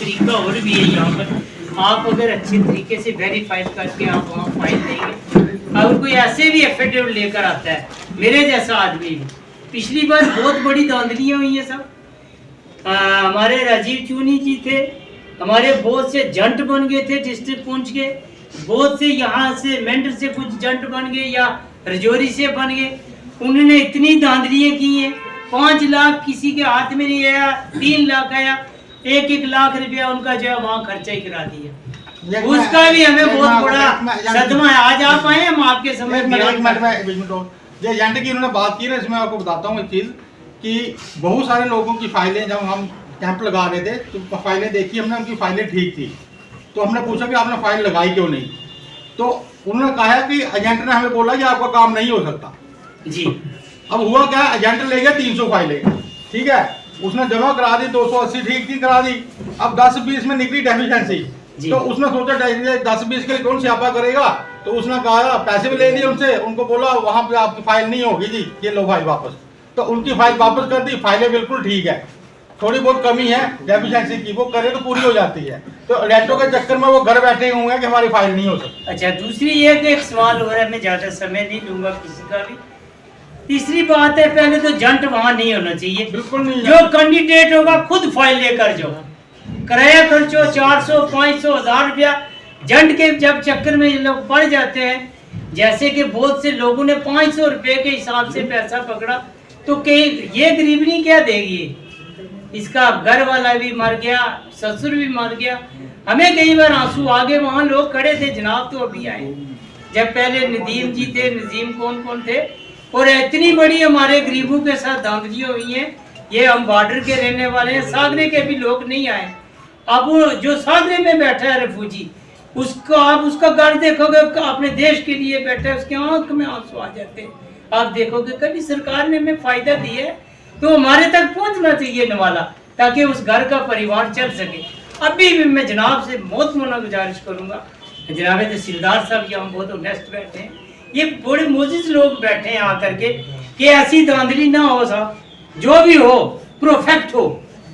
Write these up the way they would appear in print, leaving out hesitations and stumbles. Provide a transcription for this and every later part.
तरीका और भी है यहाँ पर। आप अगर अच्छे तरीके से वेरीफाइड करके आप वहाँ फाइल देंगे, अगर कोई ऐसे भी एफिडेविट लेकर आता है, मेरे जैसा आदमी भी, पिछली बार बहुत बड़ी धांधलियाँ हुई हैं सब। हमारे राजीव चूनी जी थे, हमारे बहुत से जंट बन गए थे डिस्ट्रिक्ट पुंछ के, बहुत से यहाँ से मेंढर से कुछ जंट बन गए या रजौरी से बन गए। उन्होंने इतनी धांधलियाँ की हैं, 5 लाख किसी के हाथ में नहीं आया, 3 लाख आया, 1-1 लाख रुपया उनका जो है वहाँ खर्चा ही करा दिया। उसका भी हमें बहुत बड़ा सदमा है। आज आप आए, हम आपके समय जो एजेंट की उन्होंने बात की ना, इसमें आपको बताता हूँ एक चीज़ कि बहुत सारे लोगों की फाइलें जब हम कैंप लगा रहे थे तो फाइलें देखी हमने, उनकी फाइलें ठीक थी। तो हमने पूछा कि आपने फाइल लगाई क्यों नहीं, तो उन्होंने कहा कि एजेंट ने हमें बोला कि आपका काम नहीं हो सकता जी। अब हुआ क्या, एजेंट ले गया 300 फाइलें, ठीक है, उसने जमा करा दी, 280 ठीक थी करा दी। अब 10-20 में निकली डेफिशिएंसी, तो उसने सोचा 10-20 के लिए कौन स्यापा करेगा, तो उसने कहा पैसे भी ले लिए उनसे, उनको बोला वहां पे आपकी फाइल नहीं होगी जी, ये लो फाइल वापस। तो उनकी फाइल वापस कर दी, फाइलें बिल्कुल ठीक है, थोड़ी बहुत कमी है डेफिशिएंसी की, वो करे तो पूरी हो जाती है। तो एजेंटों के चक्कर में वो घर बैठे हुए हैं कि हमारी फाइल नहीं हो सकती। अच्छा, दूसरी ये कि एक सवाल हो रहा है, मैं ज़्यादा समय नहीं लूंगा किसी का भी। तीसरी बात है, पहले तो जंट वहाँ नहीं होना चाहिए, बिल्कुल नहीं। जो कैंडिडेट होगा खुद फाइल लेकर जाओ, किराया खर्चो 400, 500, 1000 रुपया। जंट के जब चक्कर में ये लोग पड़ जाते हैं, जैसे कि बहुत से लोगों ने 500 रुपये के हिसाब से पैसा पकड़ा, तो कहीं ये गरीबनी क्या देगी, इसका घर वाला भी मर गया, ससुर भी मर गया। हमें कई बार आंसू आ गए, वहाँ लोग खड़े थे, जनाब तो अभी आए, जब पहले नदीम जी थे, नजीम कौन कौन थे, और इतनी बड़ी हमारे गरीबों के साथ धांधलियाँ हुई हैं। ये हम बॉर्डर के रहने वाले हैं, सागरे के भी लोग नहीं आए। अब वो जो सागरे में बैठा है रेफ्यूजी, उसको आप उसका घर देखोगे, अपने देश के लिए बैठा है, उसके आंख में आंसू आ जाते हैं। आप देखोगे कभी सरकार ने हमें फायदा दिया है तो हमारे तक पहुंचना चाहिए नवाला, ताकि उस घर का परिवार चल सके। अभी भी मैं जनाब से बहुत मना गुजारिश करूंगा, जनाब तहसीलदार साहब यहाँ बहुत ऑनेस्ट बैठे हैं, ये बड़े मोजिज लोग बैठे हैं आकर के, कि ऐसी धांधली ना हो साहब, जो भी हो परफेक्ट हो।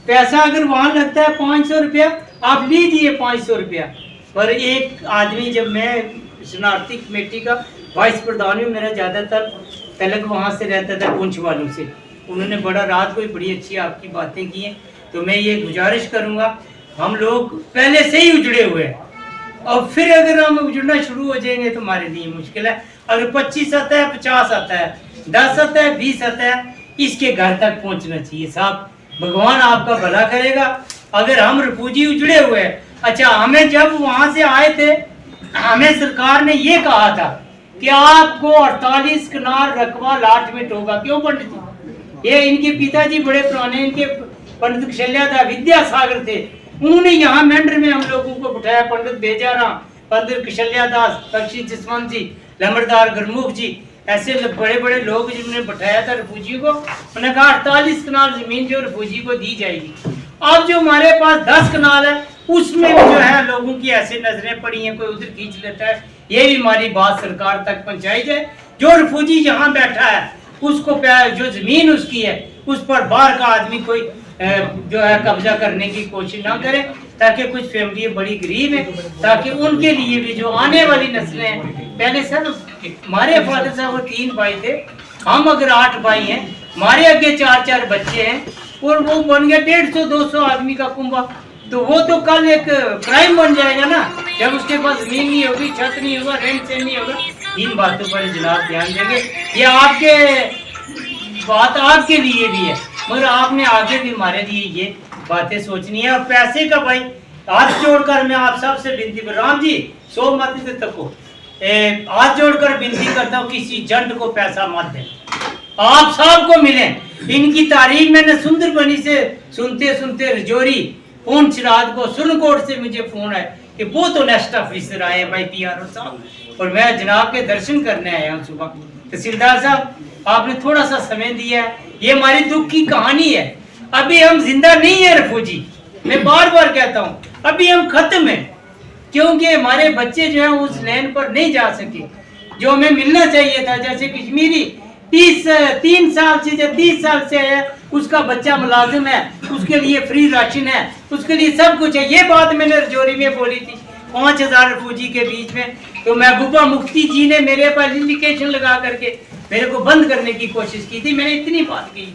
पैसा अगर वहाँ लगता है 500 रुपया, आप लीजिए 500 रुपया। पर एक आदमी, जब मैं शनार्थी कमेटी का वाइस प्रधान हूँ, मेरा ज़्यादातर तलक वहाँ से रहता था पुंछ वालों से, उन्होंने बड़ा रात को ही बड़ी अच्छी आपकी बातें की हैं। तो मैं ये गुजारिश करूँगा, हम लोग पहले से ही उजड़े हुए हैं, और फिर अगर हम उजड़ना शुरू हो जाएंगे तो हमारे लिए मुश्किल है। अगर 25 आता है, 50 आता है, 10 आता है, 20 आता है, इसके घर तक पहुँचना चाहिए साहब। भगवान आपका भला करेगा। अगर हम रिफ्यूजी उजड़े हुए हैं, अच्छा, हमें जब वहाँ से आए थे, हमें सरकार ने ये कहा था कि आपको 48 कनाल रकबा अलाटमेंट होगा। क्यों पंडित जी? ये इनके पिताजी बड़े पुराने, इनके पंडित कशल्यादास विद्यासागर थे, उन्होंने यहाँ मेंढर में हम लोगों को बिठाया, पंडित बेजाराम, पंडित कशल्यादास, बख्शी जसवंत जी, लंबरदार गुरमुख जी, ऐसे बड़े बड़े लोग जिन्होंने बिठाया था रिफ्यूजी को। उन्होंने कहा 48 कनाल जमीन जो रिफ्यूजी को दी जाएगी। अब जो हमारे पास 10 कनाल है, उसमें भी जो है लोगों की ऐसे नजरें पड़ी हैं, कोई उधर खींच लेता है। ये भी हमारी बात सरकार तक पहुंचाई जाए, जो रिफ्यूजी यहाँ बैठा है उसको जो जमीन उसकी है उस पर बाहर का आदमी कोई जो है कब्जा करने की कोशिश ना करे, ताकि कुछ फैमिली बड़ी गरीब है, ताकि उनके लिए भी जो आने वाली नस्लें हैं। पहले सर हमारे फादर साहब वो 3 भाई थे, हम अगर 8 भाई हैं, हमारे आगे 4-4 बच्चे हैं, और वो बन गया 150-200 आदमी का कुंभा, तो वो तो कल एक क्राइम बन जाएगा ना, जब उसके पास जमीन नहीं होगी, छत नहीं होगा, रेंट से नहीं होगा। इन बातों पर जनाब ध्यान देंगे, ये आपके बात आपके लिए भी है, मगर आपने आगे भी हमारे लिए ये बातें सोचनी है। और पैसे का भाई हाथ जोड़कर मैं आप सबसे विनती कर, राम जी 100 मत तको, हाथ जोड़कर विनती करता हूँ, किसी जंट को पैसा मत दें, आप सबको मिले। इनकी तारीफ मैंने सुंदर बनी से सुनते सुनते रजौरी पुंछ रात को सुनकोट से मुझे फोन है कि बहुत ऑनेस्ट ऑफिसर आए हैं भाई PRO साहब, और मैं जनाब के दर्शन करने आया हूँ सुबह। तहसीलदार साहब आपने थोड़ा सा समय दिया है, ये हमारी दुख की कहानी है। अभी हम जिंदा नहीं है रिफ्यूजी, मैं बार बार कहता हूँ, अभी हम खत्म है, क्योंकि हमारे बच्चे जो है उस लाइन पर नहीं जा सके जो हमें मिलना चाहिए था। जैसे कश्मीरी 3 साल से या 30 साल से है, उसका बच्चा मुलाजिम है, उसके लिए फ्री राशन है, उसके लिए सब कुछ है। ये बात मैंने रजौरी में बोली थी 5000 रिफ्यूजी के बीच में, तो महबूबा मुफ्ती जी ने मेरे पर इंडिकेशन लगा करके मेरे को बंद करने की कोशिश की थी। मैंने इतनी बात की,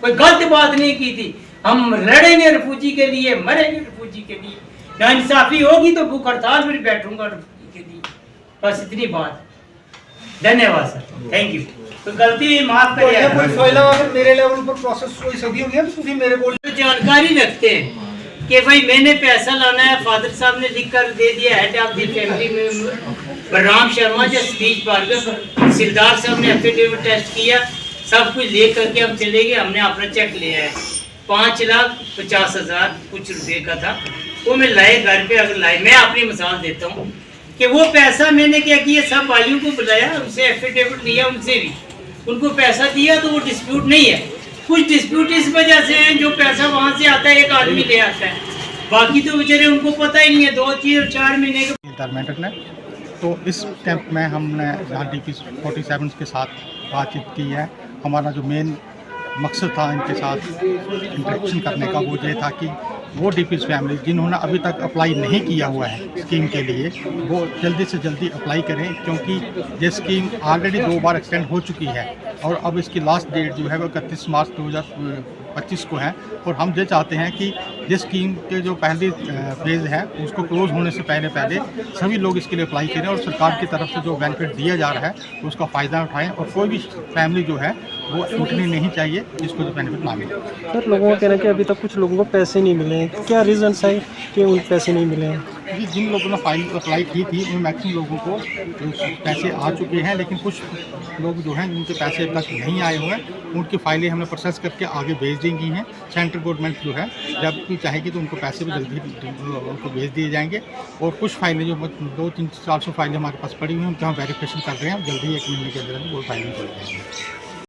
कोई गलत बात नहीं की थी। हम लड़ेंगे रिफ्यूजी के लिए, मरेंगे रिफ्यूजी के लिए, नाइंसाफी होगी तो भूख हड़ताल पर बैठूंगा रिफ्यूजी के लिए। बस इतनी बात। धन्यवाद सर, थैंक यू। तो गलती माफ करिए। कोई फाइल मेरे लेवल पर प्रोसेस कोई सदी होगी तो तुझे मेरे को जानकारी रखते हैं कि भाई मैंने पैसा लाना है, फादर साहब ने लिख कर दे दिया, हेड ऑफ दी फैमिली में बलराम शर्मा जो स्पीच पार्कर सिरदार साहब ने एफिडेविट टेस्ट किया, सब कुछ ले करके हम चले गए। हमने अपना चेक लिया है 5,50,000 कुछ रुपए का था, वो मैं लाए घर पे। अगर लाए, मैं अपनी मिसाल देता हूँ कि वो पैसा मैंने क्या किया, सब भाइयों को बुलाया, उनसे एफिडेविट लिया, उनसे भी उनको पैसा दिया, तो वो डिस्प्यूट नहीं है। कुछ डिस्प्यूट इस वजह से है जो पैसा वहाँ से आता है एक आदमी ले आता है, बाकी तो बेचारे उनको पता ही नहीं है 2-4 महीने के मैटर ने। तो इस कैंप में हमने यहाँ DP 47 के साथ बातचीत की है। हमारा जो मेन मकसद था इनके साथ इंटरेक्शन करने का वो ये था कि वो DP's फैमिली जिन्होंने अभी तक अप्लाई नहीं किया हुआ है स्कीम के लिए, वो जल्दी से जल्दी अप्लाई करें, क्योंकि ये स्कीम ऑलरेडी 2 बार एक्सटेंड हो चुकी है और अब इसकी लास्ट डेट जो है वो 31 मार्च 2025 को है। और हम ये चाहते हैं कि जिस स्कीम के जो पहली फेज़ है उसको क्लोज़ होने से पहले सभी लोग इसके लिए अप्लाई करें और सरकार की तरफ से जो बेनिफिट दिया जा रहा है उसका फ़ायदा उठाएं और कोई भी फैमिली जो है वो छूटनी नहीं चाहिए जिसको जो बेनिफिट ना मिले। सर, लोगों का कहना है कि अभी तक कुछ लोगों को पैसे नहीं मिले हैं, क्या रीज़न है कि उन पैसे नहीं मिले हैं? जी, जिन लोगों ने फाइल अप्लाई की थी उन मैक्सिमम लोगों को पैसे आ चुके हैं, लेकिन कुछ लोग जो हैं उनके पैसे अब तक नहीं आए हुए हैं। उनकी फाइलें हमने प्रोसेस करके आगे भेज दी गई हैं। सेंट्रल गवर्नमेंट जो है जब भी चाहेगी तो उनको पैसे भी जल्दी उनको भेज दिए जाएंगे। और कुछ फाइलें जो 200-400 फाइलें हमारे पास पड़ी हुई हैं उनका हम वेरिफिकेशन कर रहे हैं, जल्दी 1 महीने के अंदर वो फाइलें चल जाएंगी।